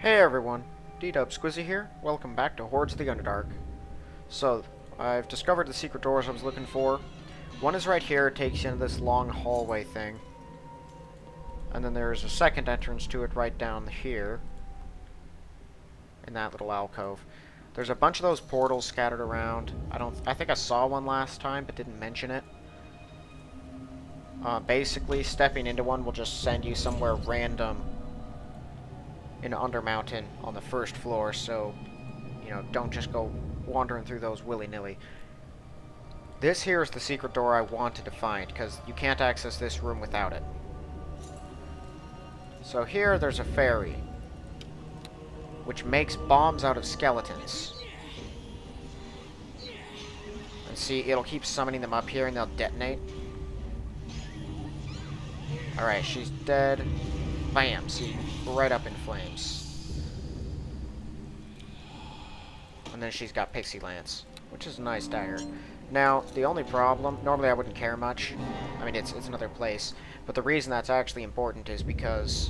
Hey everyone, D-Dub Squizzy here. Welcome back to Hordes of the Underdark. So, I've discovered the secret doors I was looking for. One is right here, it takes you into this long hallway thing. And then there's a second entrance to it right down here. In that little alcove. There's a bunch of those portals scattered around. I think I saw one last time, but didn't mention it. Basically, stepping into one will just send you somewhere random in Undermountain on the first floor, so, don't just go wandering through those willy-nilly. This here is the secret door I wanted to find, because you can't access this room without it. So here, there's a fairy, which makes bombs out of skeletons. And see, it'll keep summoning them up here, and they'll detonate. Alright, she's dead. Bam, see, right up in flames. And then she's got Pixie Lance, which is a nice dagger. Now, the only problem, normally I wouldn't care much. I mean, it's another place. But the reason that's actually important is because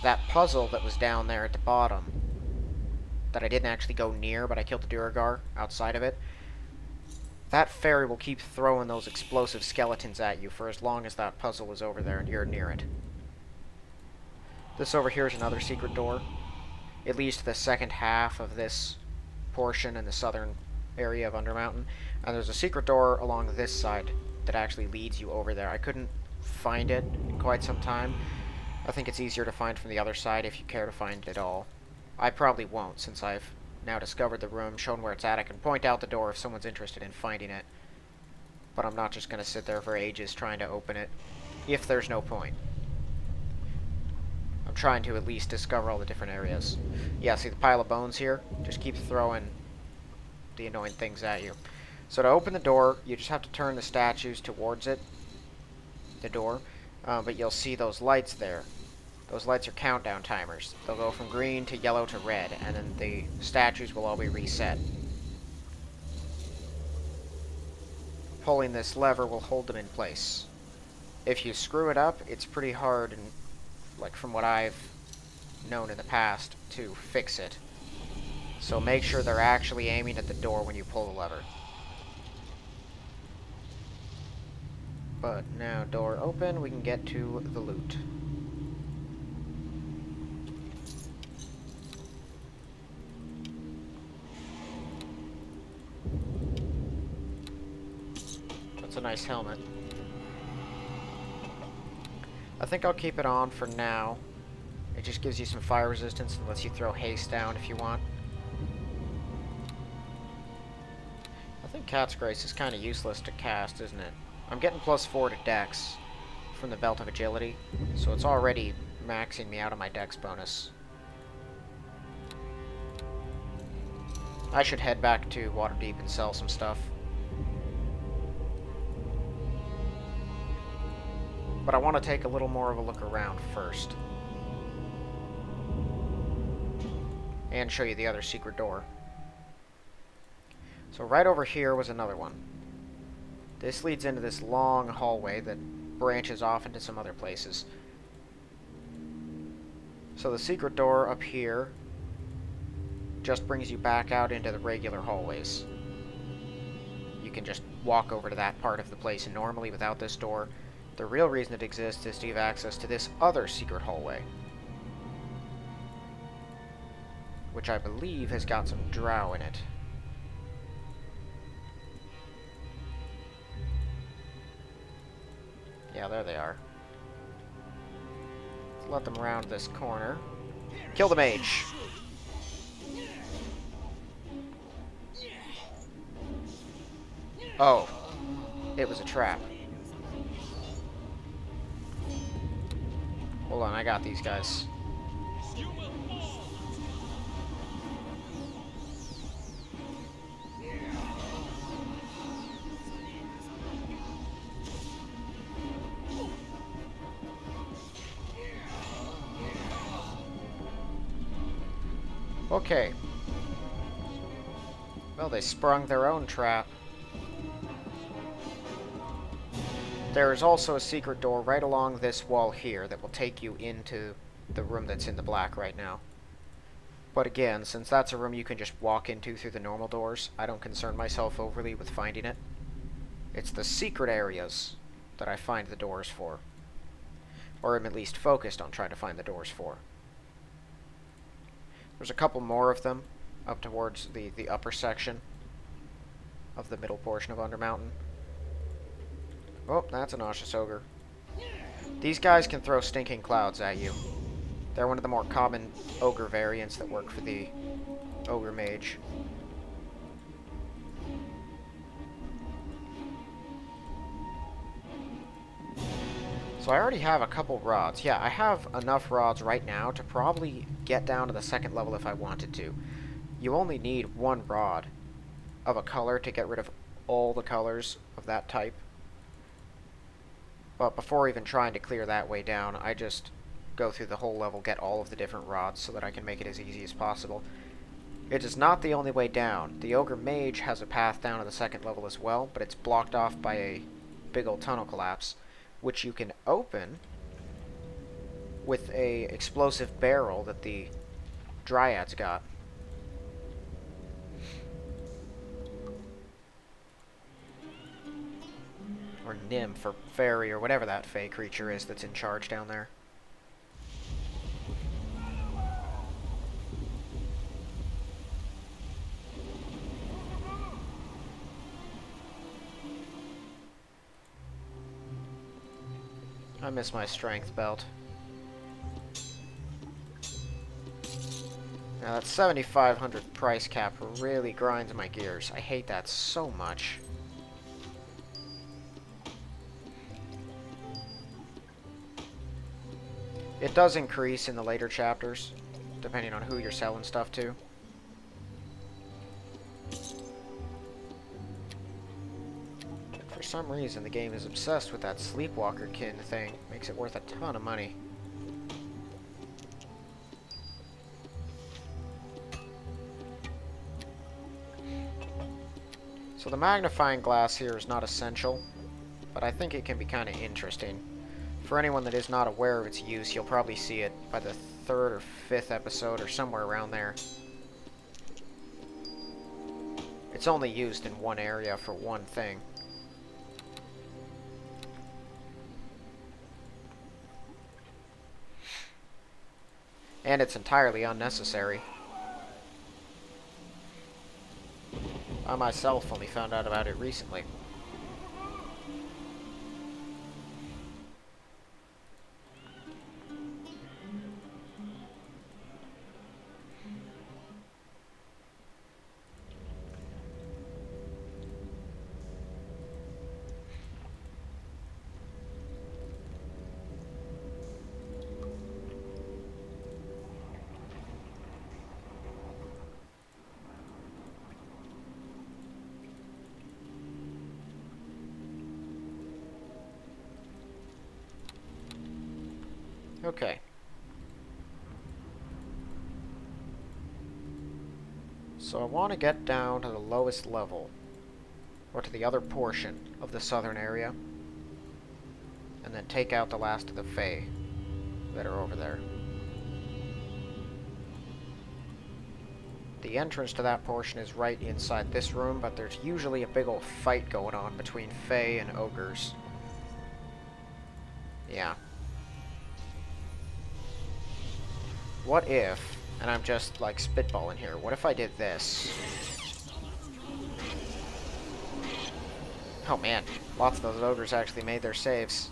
that puzzle that was down there at the bottom, that I didn't actually go near, but I killed the Duragar outside of it, that fairy will keep throwing those explosive skeletons at you for as long as that puzzle is over there and you're near it. This over here is another secret door. It leads to the second half of this portion in the southern area of Undermountain. And there's a secret door along this side that actually leads you over there. I couldn't find it in quite some time. I think it's easier to find from the other side if you care to find it at all. I probably won't, since I've now discovered the room, shown where it's at. I can point out the door if someone's interested in finding it. But I'm not just going to sit there for ages trying to open it, if there's no point. I'm trying to at least discover all the different areas. Yeah, see the pile of bones here? Just keep throwing the annoying things at you. So to open the door, you just have to turn the statues towards it, the door, but you'll see those lights there. Those lights are countdown timers. They'll go from green to yellow to red, and then the statues will all be reset. Pulling this lever will hold them in place. If you screw it up, it's pretty hard, and like from what I've known in the past, to fix it. So make sure they're actually aiming at the door when you pull the lever. But now door open, we can get to the loot. That's a nice helmet. I think I'll keep it on for now. It just gives you some fire resistance and lets you throw haste down if you want. I think Cat's Grace is kind of useless to cast, isn't it? I'm getting +4 to Dex from the Belt of Agility, so it's already maxing me out of my Dex bonus. I should head back to Waterdeep and sell some stuff. But I want to take a little more of a look around first. And show you the other secret door. So right over here was another one. This leads into this long hallway that branches off into some other places. So the secret door up here just brings you back out into the regular hallways. You can just walk over to that part of the place, and normally without this door, the real reason it exists is to give access to this other secret hallway, which I believe has got some drow in it. Yeah, there they are. Let's let them round this corner. Kill the mage! Oh. It was a trap. Hold on, I got these guys. Okay. Well, they sprung their own trap. There is also a secret door right along this wall here that will take you into the room that's in the black right now. But again, since that's a room you can just walk into through the normal doors, I don't concern myself overly with finding it. It's the secret areas that I find the doors for. Or am at least focused on trying to find the doors for. There's a couple more of them up towards the upper section of the middle portion of Undermountain. Oh, that's a nauseous ogre. These guys can throw stinking clouds at you. They're one of the more common ogre variants that work for the ogre mage. So I already have a couple rods. Yeah, I have enough rods right now to probably get down to the second level if I wanted to. You only need one rod of a color to get rid of all the colors of that type. But before even trying to clear that way down, I just go through the whole level, get all of the different rods so that I can make it as easy as possible. It is not the only way down. The ogre mage has a path down to the second level as well, but it's blocked off by a big old tunnel collapse, which you can open with a explosive barrel that the dryads got. Or nymph, or fairy, or whatever that fey creature is that's in charge down there. I miss my strength belt. Now that 7,500 price cap really grinds my gears. I hate that so much. It does increase in the later chapters, depending on who you're selling stuff to. For some reason, the game is obsessed with that Sleepwalker kin thing. Makes it worth a ton of money. So the magnifying glass here is not essential, but I think it can be kind of interesting. For anyone that is not aware of its use, you'll probably see it by the 3rd or 5th episode, or somewhere around there. It's only used in one area for one thing. And it's entirely unnecessary. I myself only found out about it recently. Okay. So I want to get down to the lowest level, or to the other portion of the southern area, and then take out the last of the Fae that are over there. The entrance to that portion is right inside this room, but there's usually a big old fight going on between Fae and ogres. Yeah. What if, and I'm just like spitballing here, what if I did this? Oh man, lots of those ogres actually made their saves.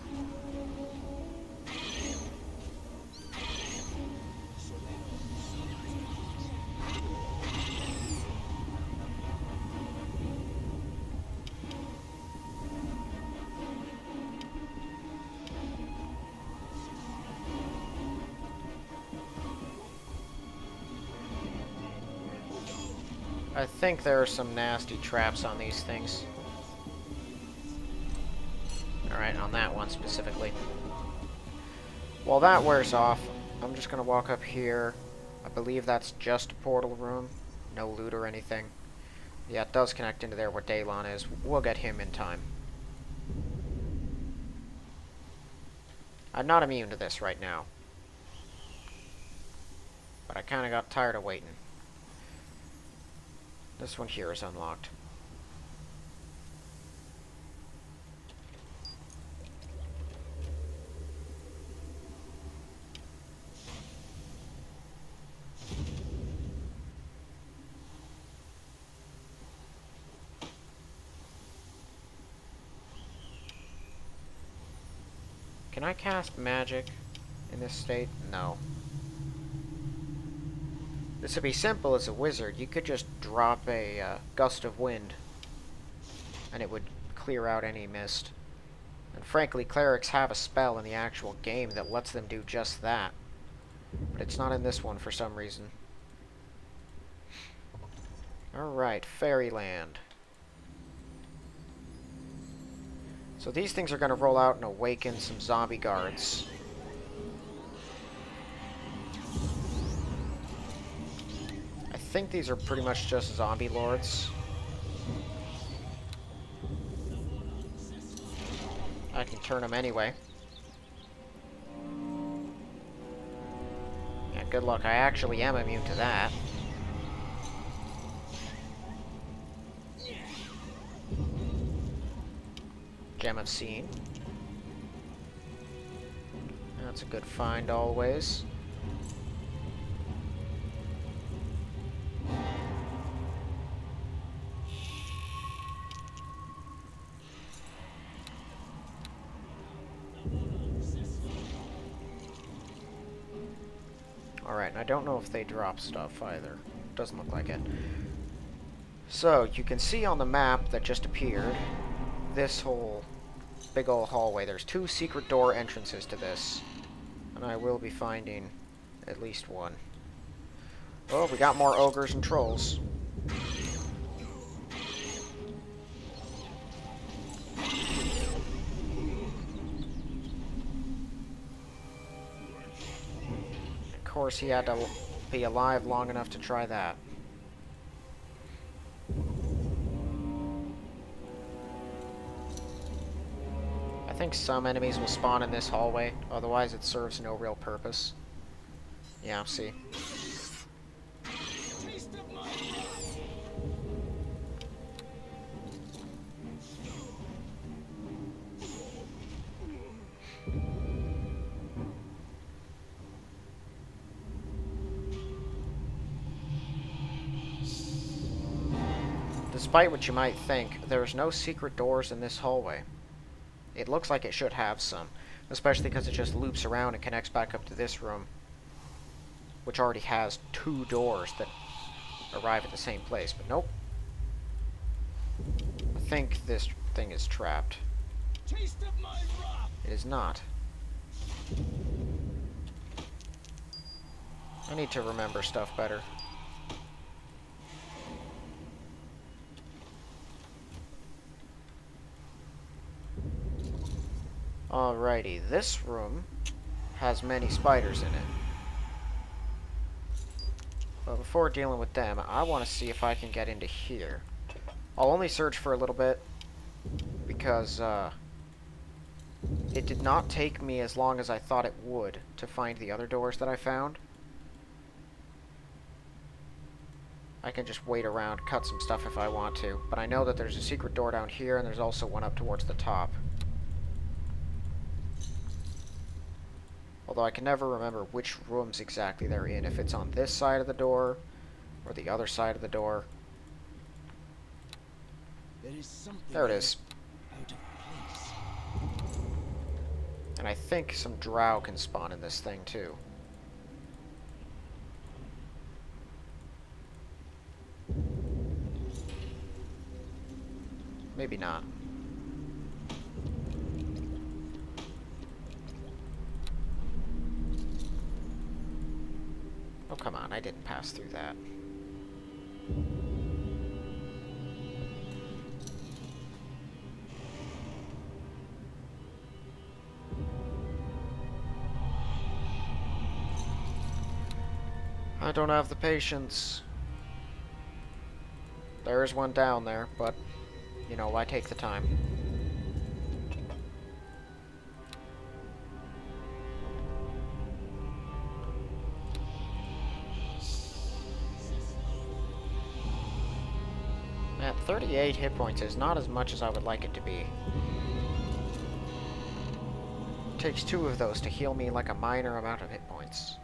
I think there are some nasty traps on these things. Alright, on that one specifically. While that wears off, I'm just gonna walk up here. I believe that's just a portal room. No loot or anything. Yeah, it does connect into there where Daylon is. We'll get him in time. I'm not immune to this right now. But I kind of got tired of waiting. This one here is unlocked. Can I cast magic in this state? No. This would be simple as a wizard. You could just drop a gust of wind, and it would clear out any mist. And frankly, clerics have a spell in the actual game that lets them do just that. But it's not in this one for some reason. Alright, Fairyland. So these things are going to roll out and awaken some zombie guards. I think these are pretty much just zombie lords. I can turn them anyway. Yeah, good luck. I actually am immune to that. Gem of Seeing. That's a good find always. Alright, and I don't know if they drop stuff either. Doesn't look like it. So, you can see on the map that just appeared, this whole big old hallway. There's 2 secret door entrances to this. And I will be finding at least one. Oh, we got more ogres and trolls. Of course, he had to be alive long enough to try that. I think some enemies will spawn in this hallway, otherwise it serves no real purpose. Yeah, see. Despite what you might think, there's no secret doors in this hallway. It looks like it should have some, especially because it just loops around and connects back up to this room, which already has 2 doors that arrive at the same place, but nope. I think this thing is trapped. It is not. I need to remember stuff better. Alrighty, this room has many spiders in it. But before dealing with them, I want to see if I can get into here. I'll only search for a little bit, because it did not take me as long as I thought it would to find the other doors that I found. I can just wait around, cut some stuff if I want to, but I know that there's a secret door down here, and there's also one up towards the top. Although I can never remember which rooms exactly they're in, if it's on this side of the door, or the other side of the door. There it is. And I think some drow can spawn in this thing, too. Maybe not. Oh, come on, I didn't pass through that. I don't have the patience. There is one down there, but, you know, why take the time? At 38 hit points is not as much as I would like it to be. It takes 2 of those to heal me like a minor amount of hit points.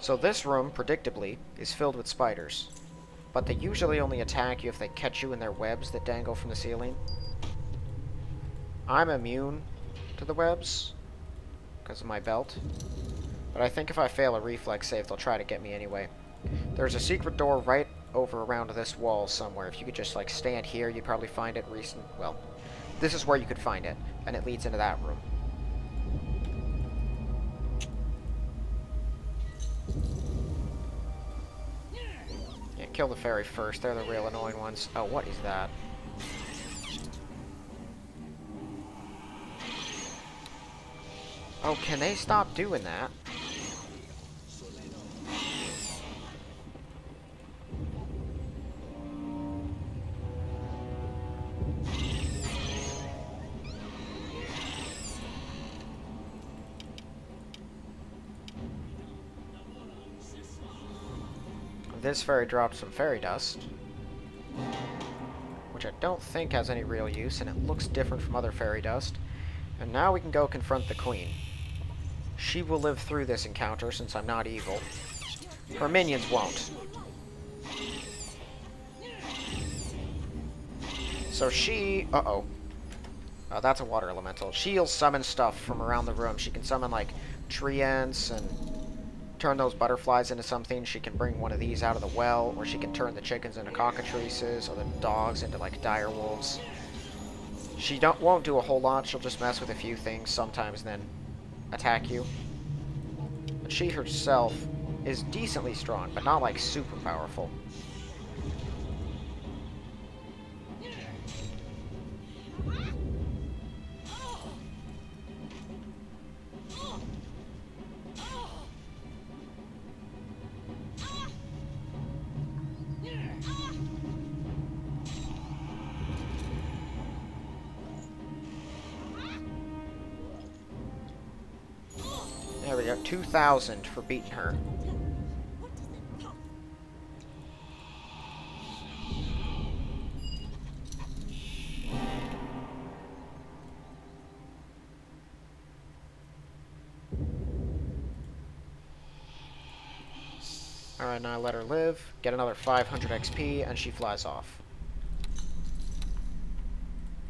So this room, predictably, is filled with spiders. But they usually only attack you if they catch you in their webs that dangle from the ceiling. I'm immune to the webs because of my belt. But I think if I fail a reflex save, they'll try to get me anyway. There's a secret door right over around this wall somewhere. If you could just, like, stand here, you'd probably find it well, this is where you could find it, and it leads into that room. Yeah, kill the fairy first. They're the real annoying ones. Oh, what is that? Oh, can they stop doing that? This fairy dropped some fairy dust, which I don't think has any real use, and it looks different from other fairy dust. And now we can go confront the queen. She will live through this encounter since I'm not evil. Her minions won't. So she... Uh-oh. That's a water elemental. She'll summon stuff from around the room. She can summon, like, tree ants and turn those butterflies into something. She can bring one of these out of the well, or she can turn the chickens into cockatrices, or the dogs into, like, dire wolves. She won't do a whole lot. She'll just mess with a few things sometimes, then attack you. But she herself is decently strong, but not, like, super powerful. There we go, 2,000 for beating her. Alright, now I let her live, get another 500 XP, and she flies off.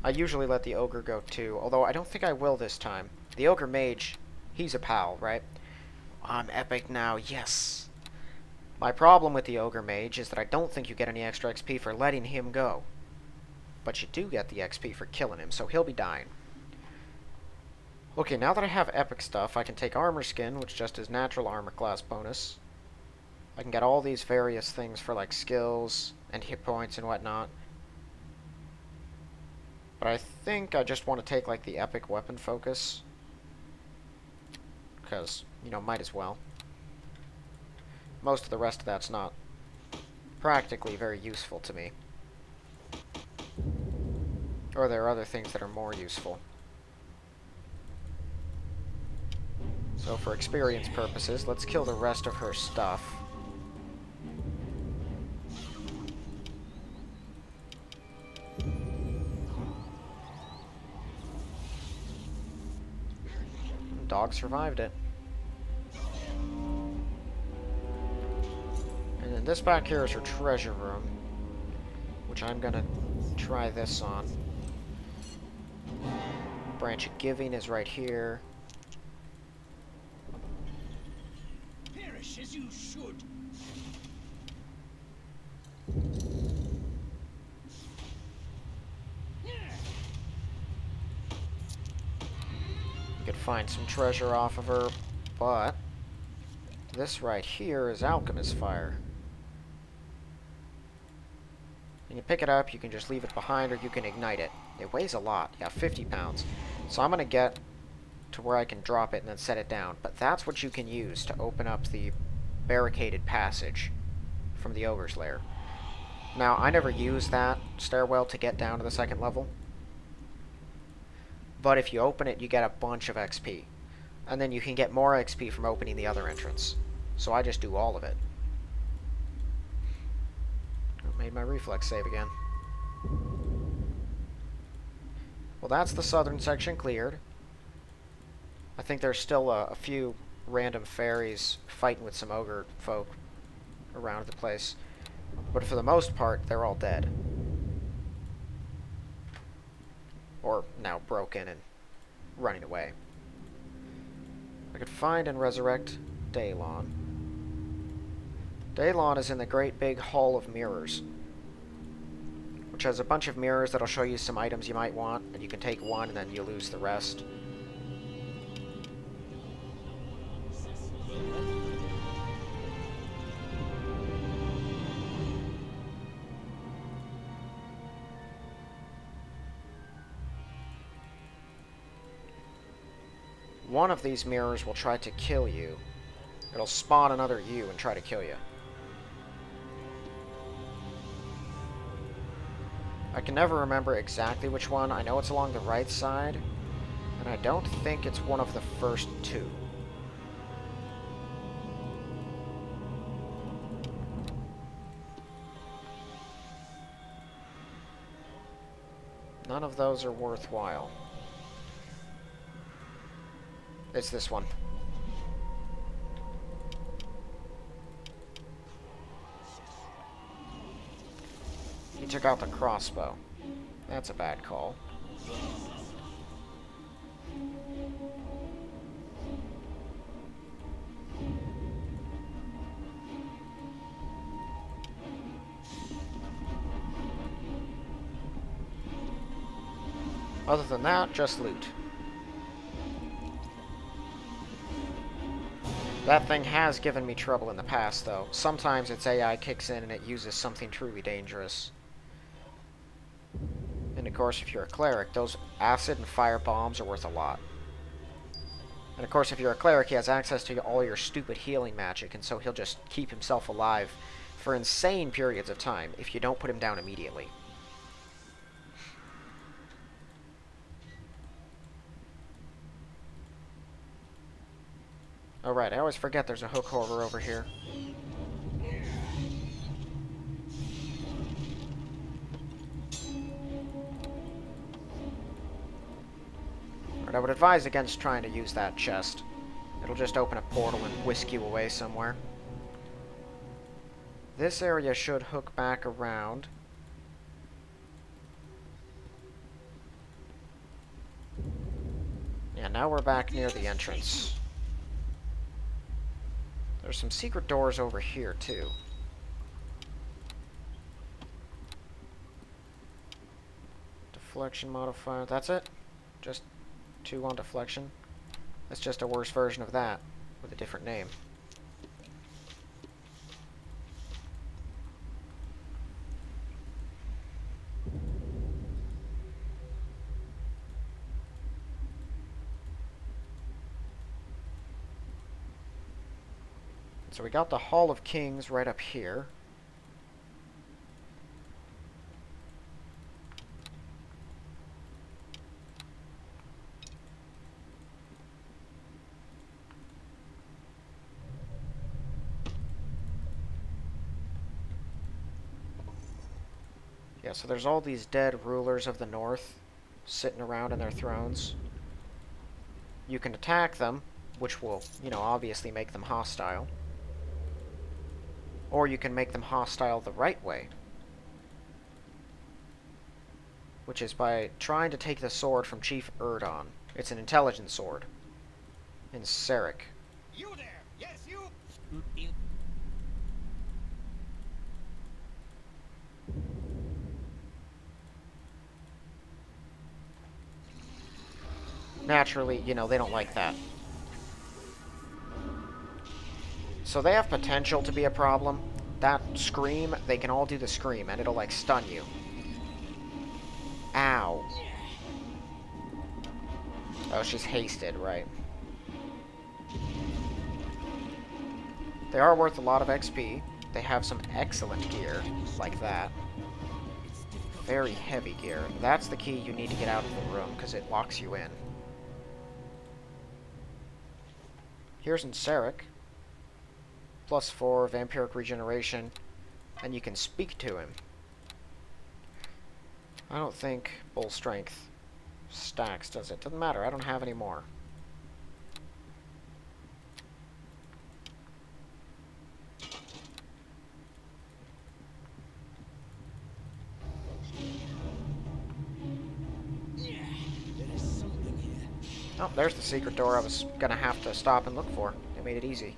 I usually let the ogre go too, although I don't think I will this time. The ogre mage, he's a pal, right? I'm epic now, yes! My problem with the ogre mage is that I don't think you get any extra XP for letting him go. But you do get the XP for killing him, so he'll be dying. Okay, now that I have epic stuff, I can take armor skin, which just is natural armor class bonus. I can get all these various things for, like, skills and hit points and whatnot. But I think I just want to take, like, the epic weapon focus. Because, you know, might as well. Most of the rest of that's not practically very useful to me. Or there are other things that are more useful. So for experience purposes, let's kill the rest of her stuff. Dog survived it. And then this back here is her treasure room, which I'm gonna try this on. Branch of Giving is right here. Perish as you should. Could find some treasure off of her, but this right here is Alchemist Fire. When you pick it up, you can just leave it behind, or you can ignite it. It weighs a lot, yeah, 50 pounds. So I'm gonna get to where I can drop it and then set it down. But that's what you can use to open up the barricaded passage from the ogre's lair. Now, I never use that stairwell to get down to the second level. But if you open it, you get a bunch of XP. And then you can get more XP from opening the other entrance. So I just do all of it. made my reflex save again. Well, that's the southern section cleared. I think there's still a few random fairies fighting with some ogre folk around the place. But for the most part, they're all dead. Or now broken and running away. I could find and resurrect Daylon. Daylon is in the great big hall of mirrors, which has a bunch of mirrors that'll show you some items you might want, and you can take one and then you lose the rest. One of these mirrors will try to kill you. It'll spawn another you and try to kill you. I can never remember exactly which one. I know it's along the right side, and I don't think it's one of the first two. None of those are worthwhile. It's this one. He took out the crossbow. That's a bad call. Other than that, just loot. That thing has given me trouble in the past, though. Sometimes its AI kicks in and it uses something truly dangerous. And of course, if you're a cleric, those acid and fire bombs are worth a lot. And of course, if you're a cleric, he has access to all your stupid healing magic, and so he'll just keep himself alive for insane periods of time if you don't put him down immediately. Oh right, I always forget there's a hook horror over here. But I would advise against trying to use that chest. It'll just open a portal and whisk you away somewhere. This area should hook back around. Yeah, now we're back near the entrance. There's some secret doors over here, too. Deflection modifier. That's it? Just 2 on deflection? That's just a worse version of that, with a different name. So we got the Hall of Kings right up here. Yeah, so there's all these dead rulers of the north sitting around in their thrones. You can attack them, which will, obviously make them hostile. Or you can make them hostile the right way, which is by trying to take the sword from Chief Erdon. It's an intelligence sword. In Sarek. You there! Yes, you! Naturally, they don't like that. So they have potential to be a problem. That scream, they can all do the scream, and it'll, like, stun you. Ow. Oh, she's hasted, right. They are worth a lot of XP. They have some excellent gear, like that. Very heavy gear. That's the key you need to get out of the room, because it locks you in. Here's in Sarek. +4 vampiric regeneration, and you can speak to him. I don't think bull strength stacks, does it? Doesn't matter, I don't have any more. Oh, there's the secret door I was gonna have to stop and look for. They made it easy.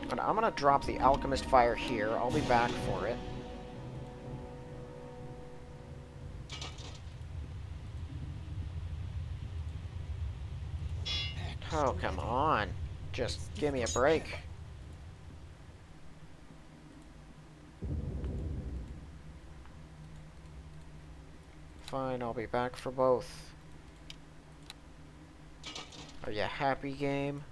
And I'm gonna drop the alchemist fire here. I'll be back for it. Oh, come on. Just give me a break. Fine, I'll be back for both. Are you happy, game?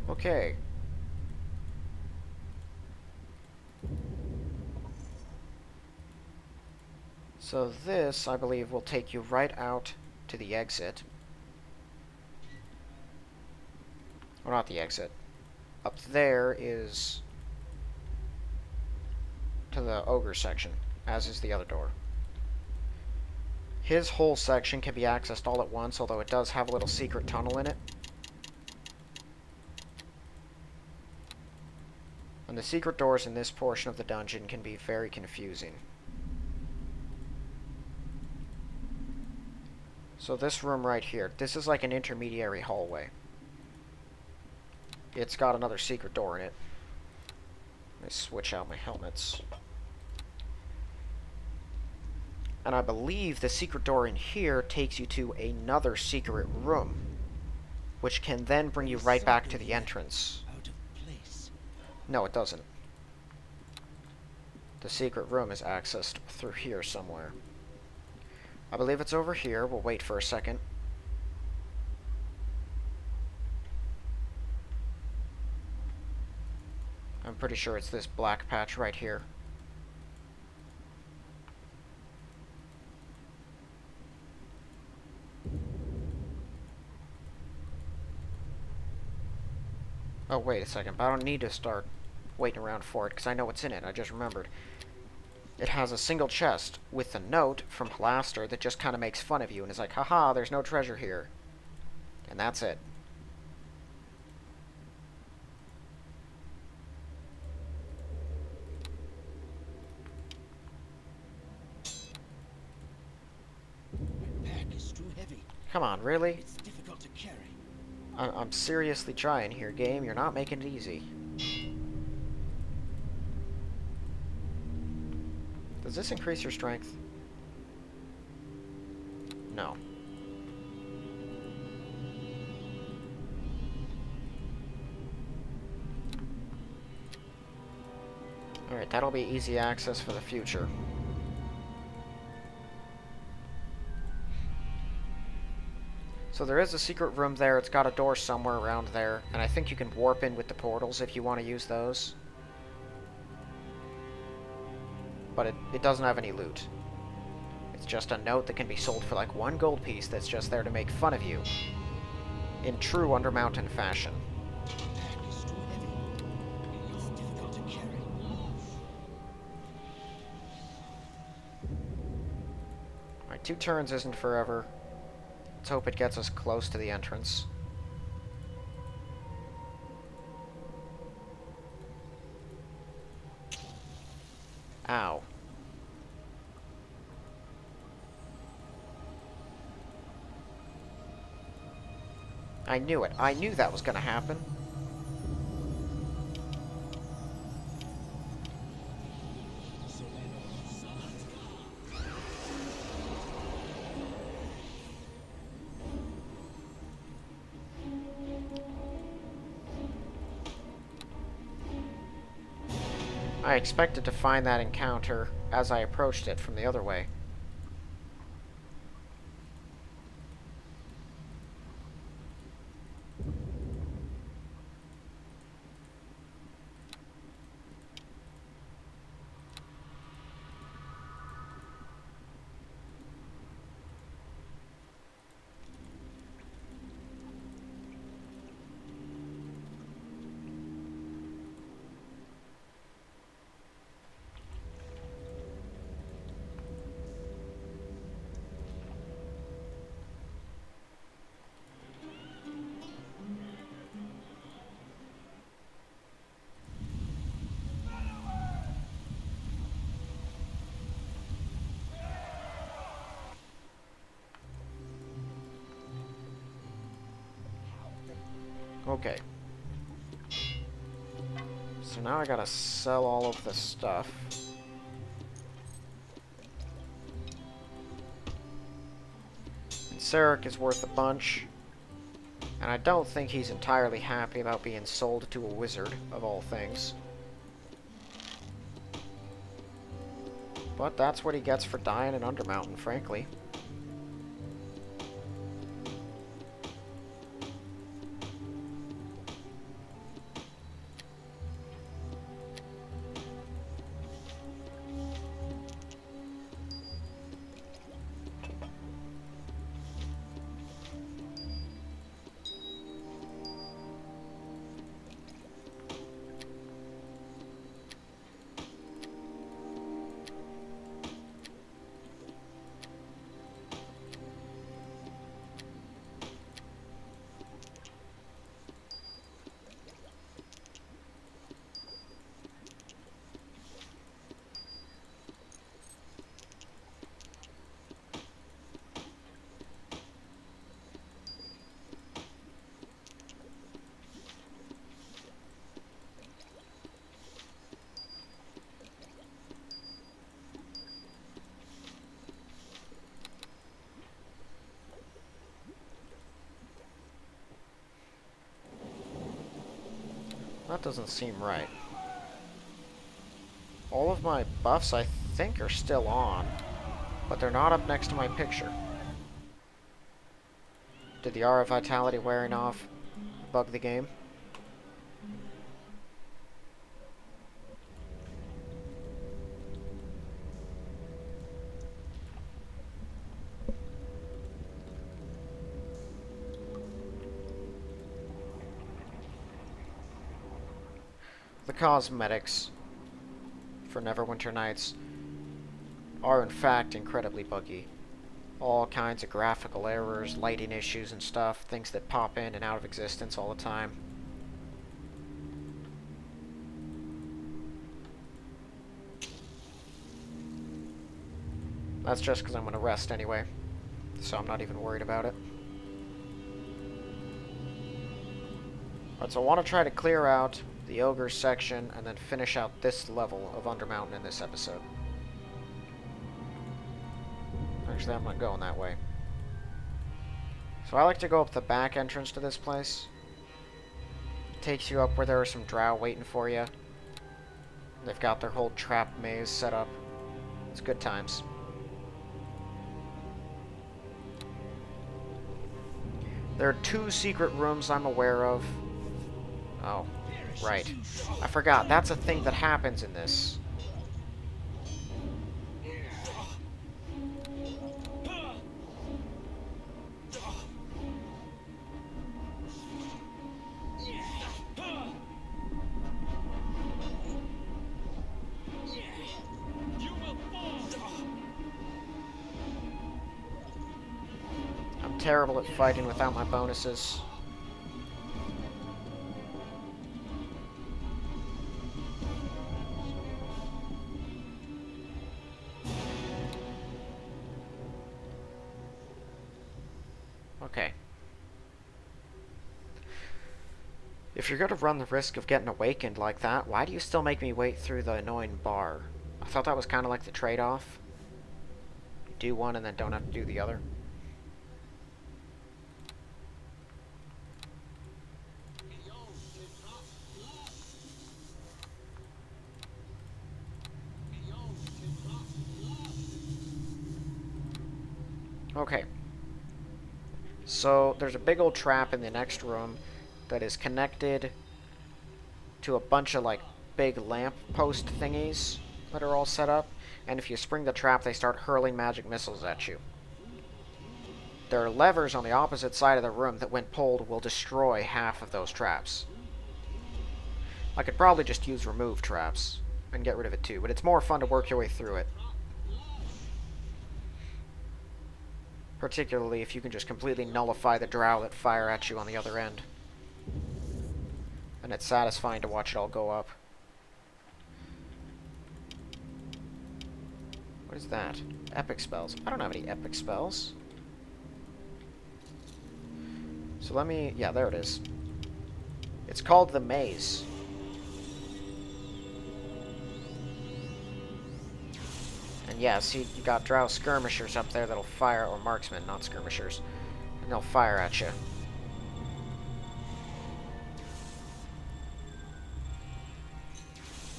Okay. So this, I believe, will take you right out to the exit. Or not the exit. Up there is to the ogre section, as is the other door. His whole section can be accessed all at once, although it does have a little secret tunnel in it. And the secret doors in this portion of the dungeon can be very confusing. So this room right here, this is like an intermediary hallway. It's got another secret door in it. Let me switch out my helmets. And I believe the secret door in here takes you to another secret room, which can then bring you right back to the entrance. No, it doesn't. The secret room is accessed through here somewhere. I believe it's over here. We'll wait for a second. I'm pretty sure it's this black patch right here. Oh, wait a second, but I don't need to start waiting around for it, because I know what's in it. I just remembered. It has a single chest with a note from Halaster that just kind of makes fun of you and is like, haha, there's no treasure here. And that's it. My pack is too heavy. Come on, really? It's difficult to carry. I'm seriously trying here, game. You're not making it easy. Does this increase your strength? No. Alright, that'll be easy access for the future. So there is a secret room there. It's got a door somewhere around there. And I think you can warp in with the portals if you want to use those. But it doesn't have any loot. It's just a note that can be sold for like 1 gold piece that's just there to make fun of you. In true Undermountain fashion. My pack is too heavy. It's difficult to carry. Alright, 2 turns isn't forever. Let's hope it gets us close to the entrance. Ow. I knew it. I knew that was gonna happen. I expected to find that encounter as I approached it from the other way. Okay. So now I gotta sell all of this stuff. And Sarek is worth a bunch. And I don't think he's entirely happy about being sold to a wizard, of all things. But that's what he gets for dying in Undermountain, frankly. That doesn't seem right. All of my buffs, I think, are still on, but they're not up next to my picture. Did the aura vitality wearing off bug the game? The cosmetics for Neverwinter Nights are in fact incredibly buggy. All kinds of graphical errors, lighting issues and stuff, things that pop in and out of existence all the time. That's just because I'm going to rest anyway, so I'm not even worried about it. Alright, so I want to try to clear out the Ogre section and then finish out this level of Undermountain in this episode. Actually, I'm not going that way. So I like to go up the back entrance to this place. It takes you up where there are some drow waiting for you. They've got their whole trap maze set up. It's good times. There are 2 secret rooms I'm aware of. Oh, right. I forgot. That's a thing that happens in this. I'm terrible at fighting without my bonuses. Okay. If you're going to run the risk of getting awakened like that, why do you still make me wait through the annoying bar? I thought that was kind of like the trade-off. You do one and then don't have to do the other. Okay. So, there's a big old trap in the next room that is connected to a bunch of, like, big lamp post thingies that are all set up. And if you spring the trap, they start hurling magic missiles at you. There are levers on the opposite side of the room that, when pulled, will destroy half of those traps. I could probably just use remove traps and get rid of it too, but it's more fun to work your way through it. Particularly if you can just completely nullify the drow that fire at you on the other end. And it's satisfying to watch it all go up. What is that? Epic spells. I don't have any epic spells. So let me... yeah, there it is. It's called the Maze. And yeah, see, you got drow skirmishers up there that'll fire... or marksmen, not skirmishers. And they'll fire at you.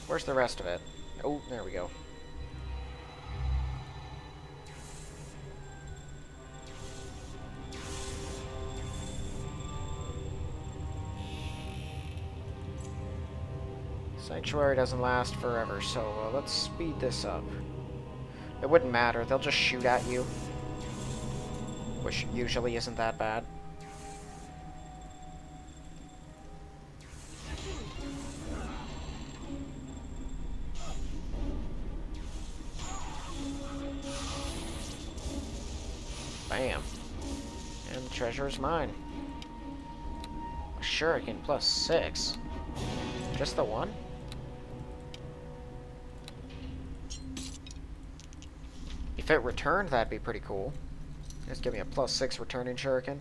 Where's the rest of it? Oh, there we go. Sanctuary doesn't last forever, so let's speed this up. It wouldn't matter, they'll just shoot at you. Which usually isn't that bad. Bam. And the treasure is mine. A shuriken plus 6. Just the one? If it returned, that'd be pretty cool. Just give me a plus 6 returning shuriken.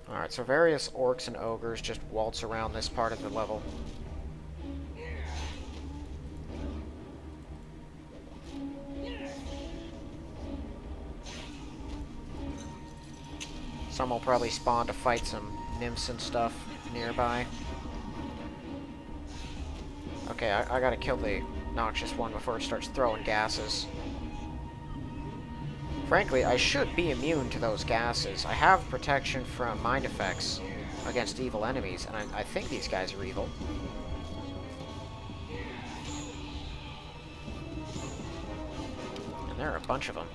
Alright, so various orcs and ogres just waltz around this part of the level. Some will probably spawn to fight some nymphs and stuff nearby. Okay, I gotta kill the noxious one before it starts throwing gases. Frankly, I should be immune to those gases. I have protection from mind effects against evil enemies, and I think these guys are evil. And there are a bunch of them.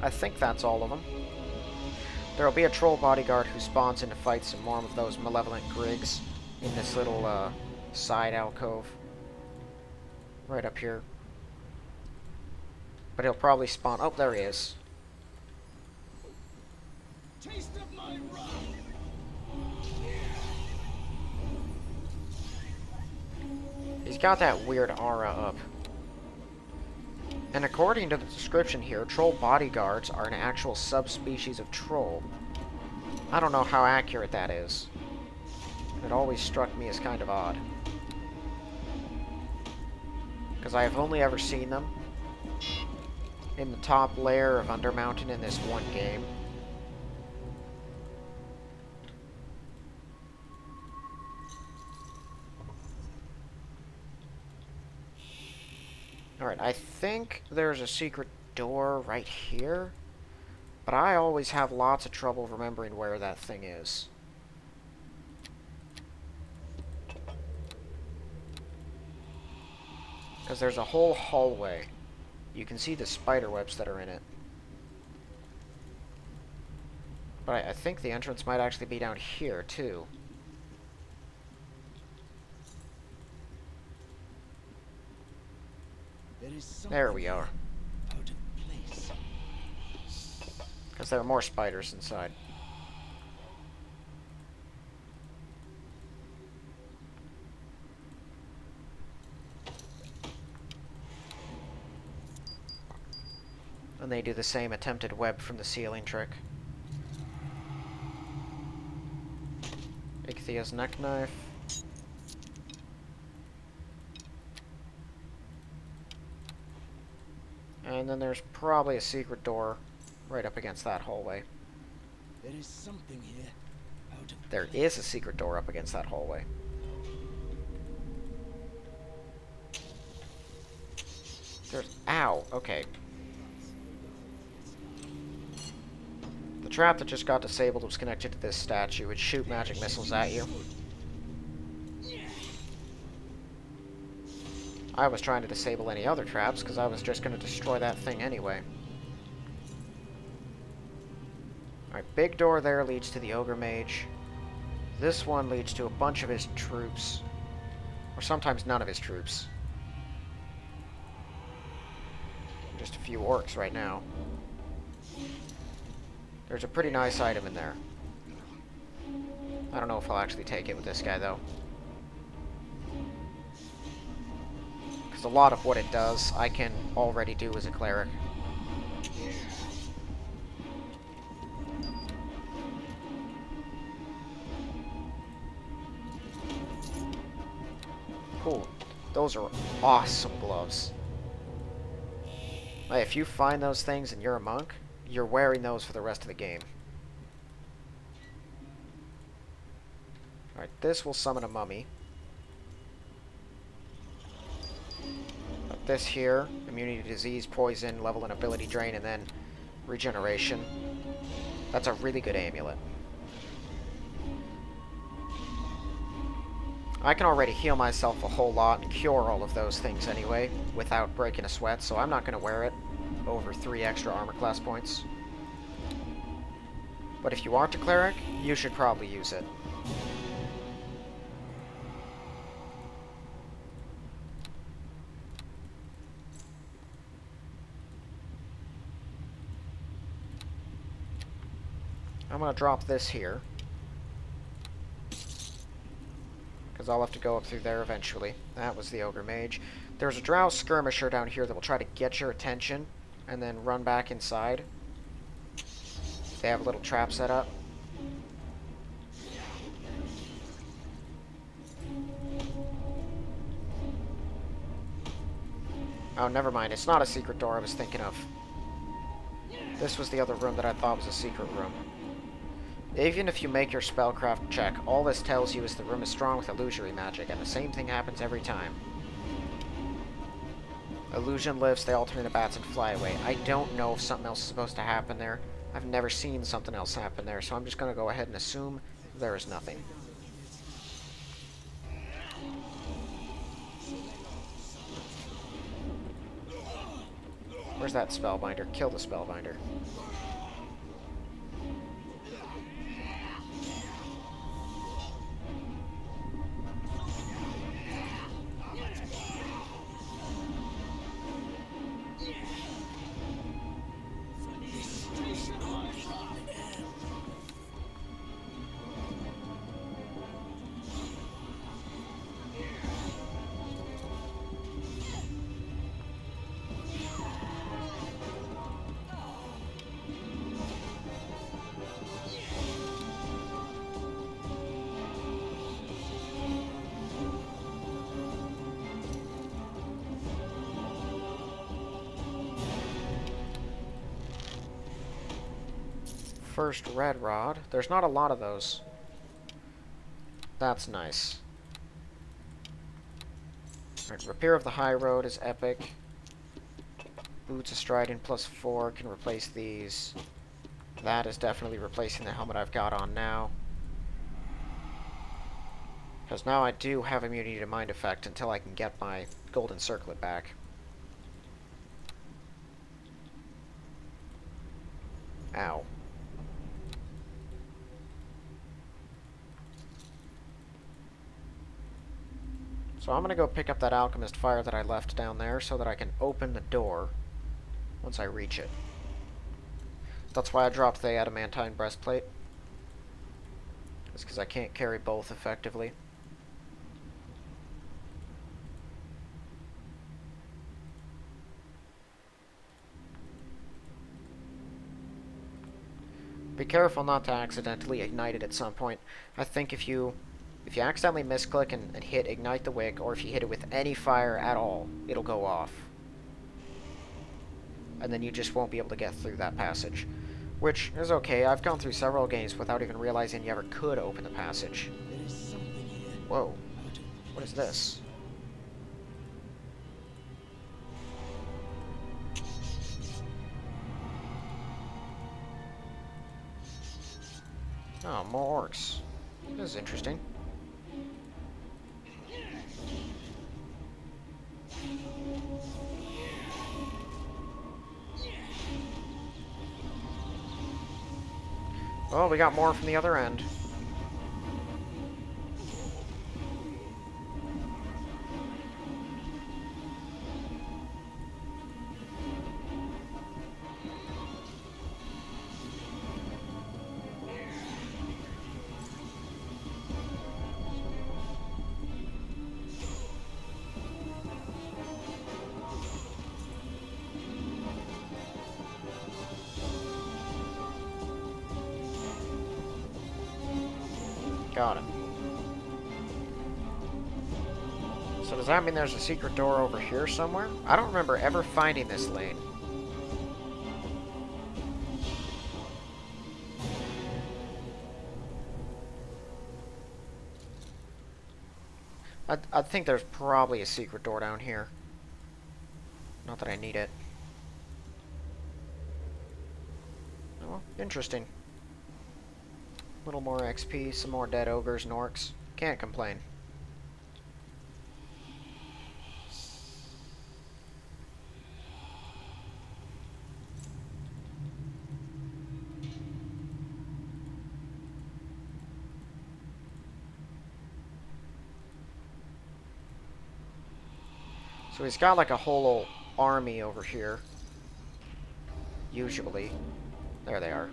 I think that's all of them. There'll be a troll bodyguard who spawns into fights and more of those malevolent grigs in this little side alcove right up here. But he'll probably spawn... oh, there he is. Taste of my wrath. He's got that weird aura up. And according to the description here, troll bodyguards are an actual subspecies of troll. I don't know how accurate that is. It always struck me as kind of odd. Because I have only ever seen them in the top layer of Undermountain in this one game. Alright, I think there's a secret door right here, but I always have lots of trouble remembering where that thing is. Because there's a whole hallway. You can see the spider webs that are in it. But I think the entrance might actually be down here, too. There is There we something are. out of place. Because there are more spiders inside. And they do the same attempted web from the ceiling trick. Ichthy's neck knife. And then there's probably a secret door right up against that hallway. There is something here. Out of There is a secret door up against that hallway. There's... Ow! Okay. The trap that just got disabled was connected to this statue. It would shoot magic missiles at you. I was trying to disable any other traps, because I was just going to destroy that thing anyway. Alright, big door there leads to the Ogre Mage. This one leads to a bunch of his troops. Or sometimes none of his troops. Just a few orcs right now. There's a pretty nice item in there. I don't know if I'll actually take it with this guy, though. Because a lot of what it does, I can already do as a cleric. Cool. Those are awesome gloves. Hey, if you find those things and you're a monk, you're wearing those for the rest of the game. Alright, this will summon a mummy. But this here, immunity to disease, poison, level and ability drain, and then regeneration. That's a really good amulet. I can already heal myself a whole lot and cure all of those things anyway, without breaking a sweat, so I'm not going to wear it over 3 extra armor class points. But if you aren't a cleric, you should probably use it. I'm going to drop this here. Because I'll have to go up through there eventually. That was the Ogre Mage. There's a Drow Skirmisher down here that will try to get your attention and then run back inside. They have a little trap set up. Oh, never mind. It's not a secret door I was thinking of. This was the other room that I thought was a secret room. Even if you make your spellcraft check, all this tells you is the room is strong with illusory magic, and the same thing happens every time. Illusion lifts, they all turn into bats and fly away. I don't know if something else is supposed to happen there. I've never seen something else happen there, so I'm just going to go ahead and assume there is nothing. Where's that Spellbinder? Kill the Spellbinder. First red rod. There's not a lot of those. That's nice. Alright, Repair of the High Road is epic. Boots of Striding +4 can replace these. That is definitely replacing the helmet I've got on now. Because now I do have immunity to Mind Effect until I can get my Golden Circlet back. Ow. So I'm going to go pick up that Alchemist Fire that I left down there so that I can open the door once I reach it. That's why I dropped the adamantine breastplate. It's because I can't carry both effectively. Be careful not to accidentally ignite it at some point. I think if you accidentally misclick and hit ignite the wick, or if you hit it with any fire at all, it'll go off. And then you just won't be able to get through that passage. Which is okay, I've gone through several games without even realizing you ever could open the passage. There is something here. Whoa, Out of what is this? Oh, more orcs. This is interesting. Oh, we got more from the other end. Got it. So does that mean there's a secret door over here somewhere? I don't remember ever finding this lane. I think there's probably a secret door down here. Not that I need it. Oh, well, interesting. A little more XP, some more dead ogres and orcs. Can't complain. So he's got like a whole army over here. Usually. There they are.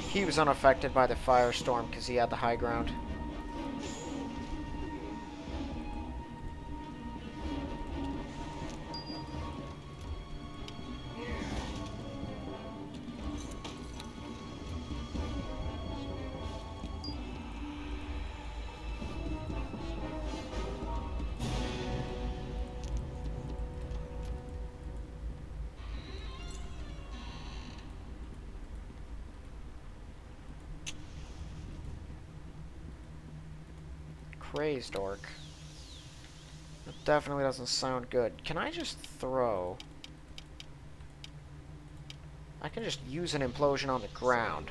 He was unaffected by the firestorm because he had the high ground. Crazed orc. That definitely doesn't sound good. Can I just throw? I can just use an implosion on the ground.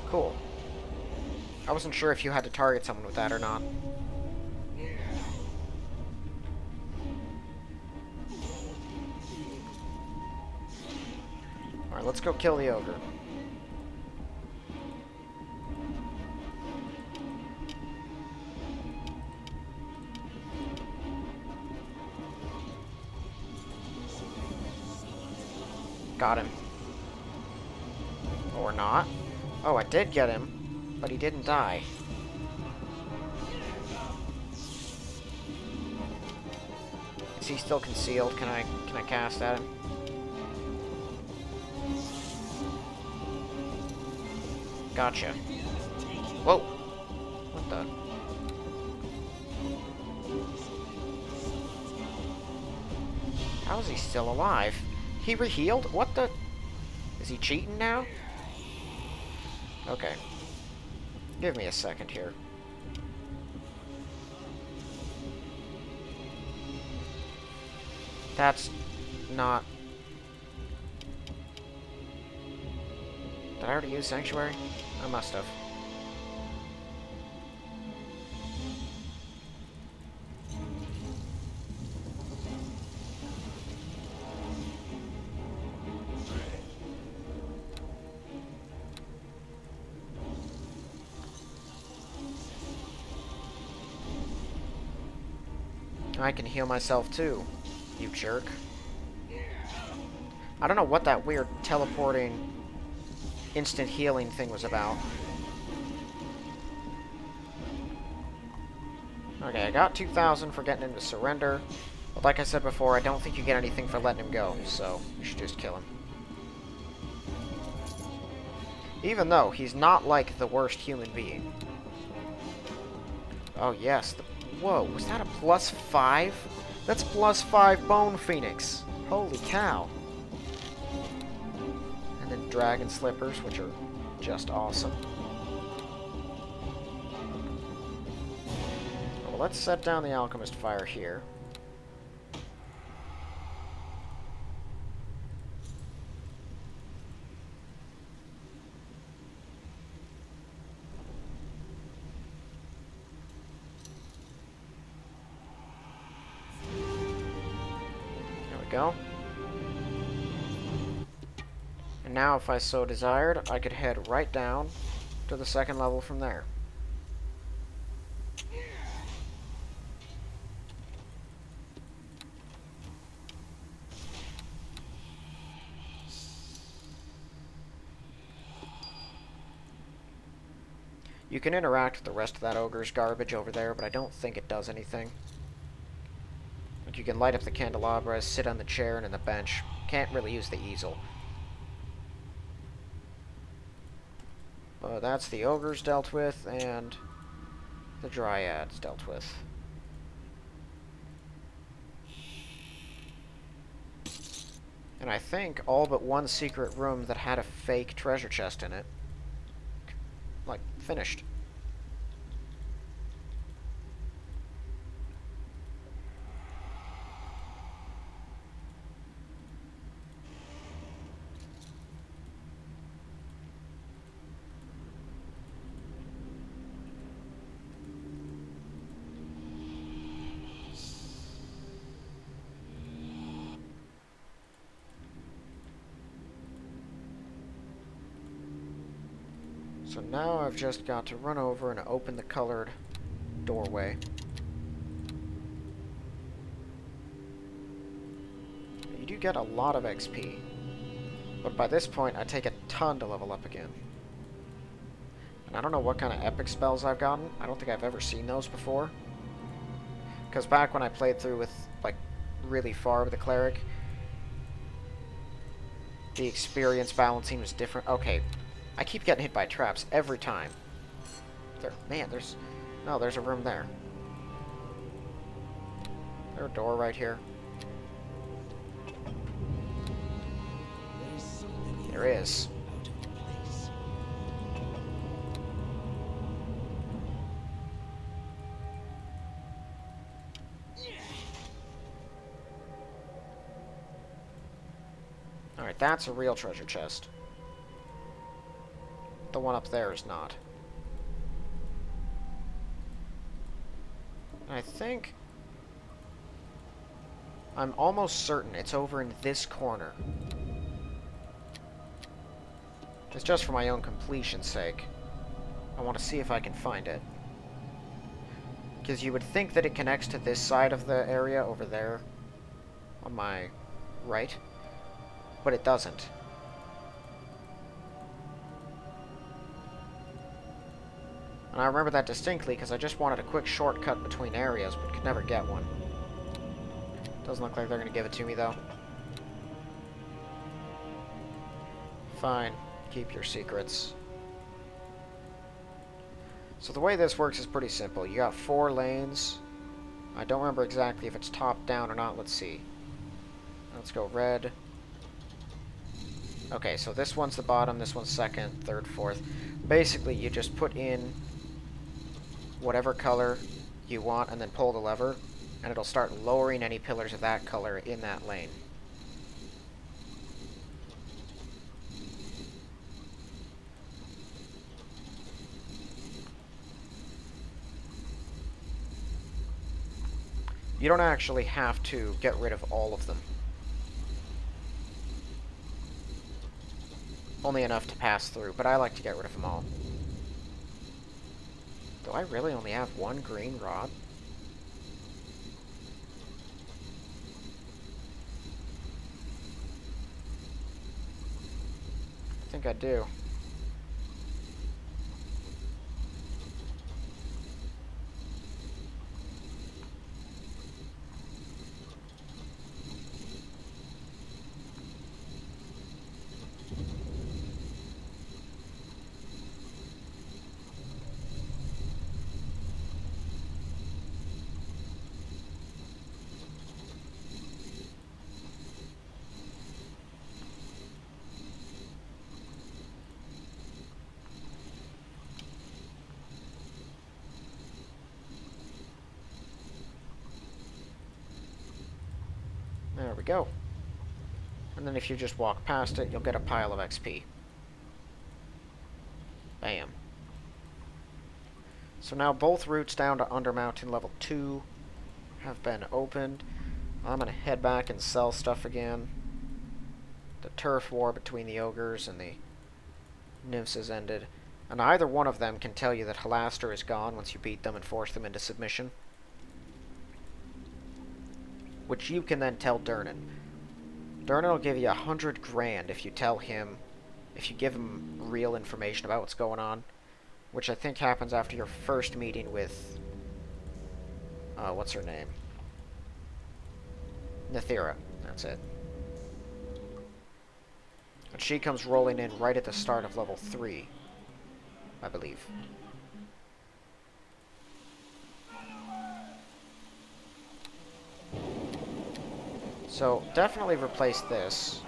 Cool. I wasn't sure if you had to target someone with that or not. Alright, let's go kill the ogre. Got him. Or not. Oh, I did get him, but he didn't die. Is he still concealed? Can I cast at him? Gotcha. Whoa! What the? How is he still alive? He rehealed? What the? Is he cheating now? Okay. Give me a second here. That's not... Did I already use Sanctuary? I must have. I can heal myself too, you jerk. I don't know what that weird teleporting instant healing thing was about. Okay, I got 2,000 for getting him to surrender. But like I said before, I don't think you get anything for letting him go, so you should just kill him. Even though he's not like the worst human being. Oh yes, whoa, was that a +5? That's +5 Bone Phoenix. Holy cow. And then Dragon Slippers, which are just awesome. Well, let's set down the Alchemist Fire here. Go. And now, if I so desired, I could head right down to the second level from there. You can interact with the rest of that ogre's garbage over there, but I don't think it does anything. Like, you can light up the candelabras, sit on the chair and in the bench. Can't really use the easel. That's the ogres dealt with, and the dryads dealt with. And I think all but one secret room that had a fake treasure chest in it, like, finished. So now I've just got to run over and open the colored doorway. You do get a lot of XP, but by this point I take a ton to level up again. And I don't know what kind of epic spells I've gotten. I don't think I've ever seen those before. Because back when I played through with, like, really far with the cleric, the experience balancing was different. Okay. I keep getting hit by traps every time. Man, there's a room there. Is there a door right here? There is. Alright, that's a real treasure chest. The one up there is not. I think... I'm almost certain it's over in this corner. It's just for my own completion's sake. I want to see if I can find it. Because you would think that it connects to this side of the area over there. On my right. But it doesn't. And I remember that distinctly because I just wanted a quick shortcut between areas, but could never get one. Doesn't look like they're going to give it to me, though. Fine. Keep your secrets. So the way this works is pretty simple. You got 4 lanes. I don't remember exactly if it's top down or not. Let's see. Let's go red. Okay, so this one's the bottom, this one's second, third, fourth. Basically, you just put in whatever color you want and then pull the lever, and it'll start lowering any pillars of that color in that lane. You don't actually have to get rid of all of them. Only enough to pass through, but I like to get rid of them all. Do I really only have 1 green rod? think I do. There we go. And then if you just walk past it, you'll get a pile of XP. Bam. So now both routes down to Undermountain level 2 have been opened. I'm going to head back and sell stuff again. The turf war between the ogres and the nymphs has ended. And either one of them can tell you that Halaster is gone once you beat them and force them into submission. Which you can then tell Durnan. Durnan will give you 100 grand if you tell him, if you give him real information about what's going on. Which I think happens after your first meeting with, what's her name? Nithira, that's it. And she comes rolling in right at the start of level 3, I believe. So, definitely replace this.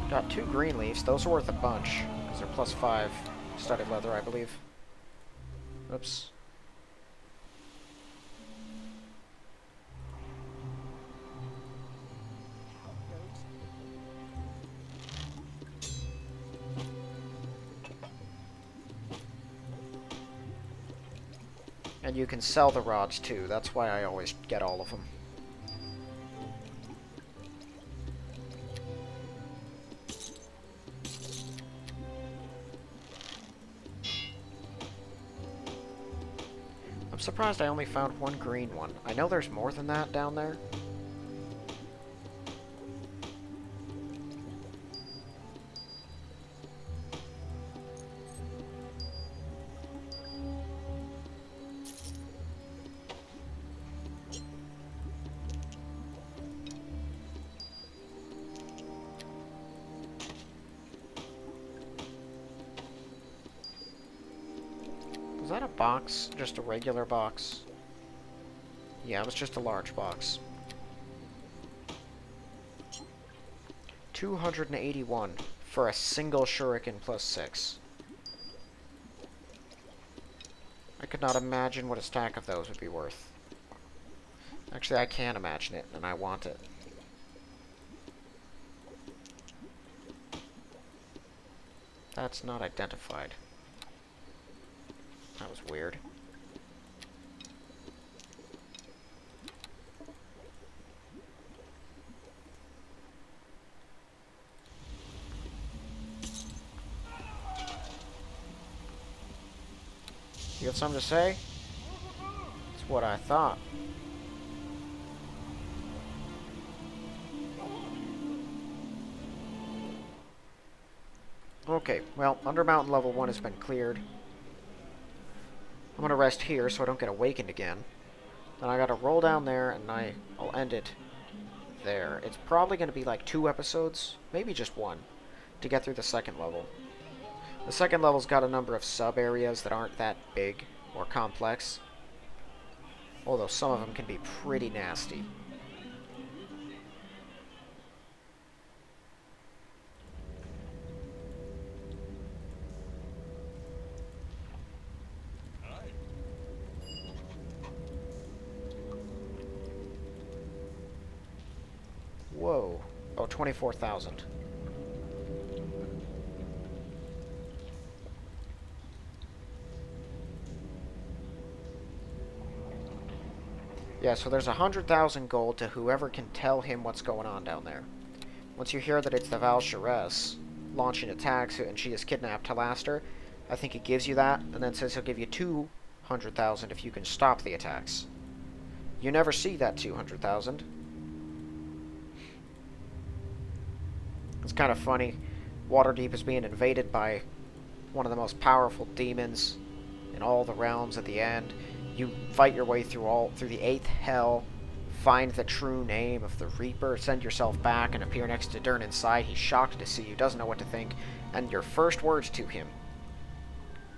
Got 2 green leaves. Those are worth a bunch, because they're +5 studded leather, I believe. Oops. And you can sell the rods too. That's why I always get all of them. I'm surprised I only found 1 green one. I know there's more than that down there. Was that a box? Just a regular box? Yeah, it was just a large box. 281 for a single shuriken +6. I could not imagine what a stack of those would be worth. Actually, I can imagine it, and I want it. That's not identified. That was weird. You got something to say? That's what I thought. Okay, well, Undermountain level 1 has been cleared. I'm gonna rest here so I don't get awakened again. Then I gotta roll down there and I'll end it there. It's probably gonna be like 2 episodes, maybe just 1, to get through the second level. The second level's got a number of sub-areas that aren't that big or complex, although some of them can be pretty nasty. Whoa. Oh, 24,000. Yeah, so there's 100,000 gold to whoever can tell him what's going on down there. Once you hear that it's the Val'Sharess launching attacks and she has kidnapped Halaster, I think it gives you that, and then says he'll give you 200,000 if you can stop the attacks. You never see that 200,000. It's kind of funny. Waterdeep is being invaded by one of the most powerful demons in all the realms at the end. You fight your way through the 8th hell, find the true name of the Reaper, send yourself back and appear next to Dern inside. He's shocked to see you, doesn't know what to think, and your first words to him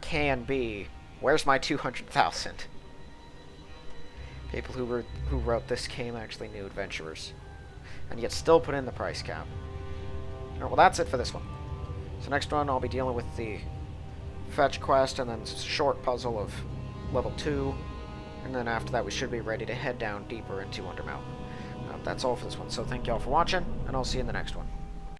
can be, "Where's my 200,000?" People who wrote this game actually knew adventurers, and yet still put in the price cap. Alright, well that's it for this one. So next one I'll be dealing with the fetch quest and then short puzzle of level 2, and then after that we should be ready to head down deeper into Undermountain. That's all for this one, so thank y'all for watching, and I'll see you in the next one.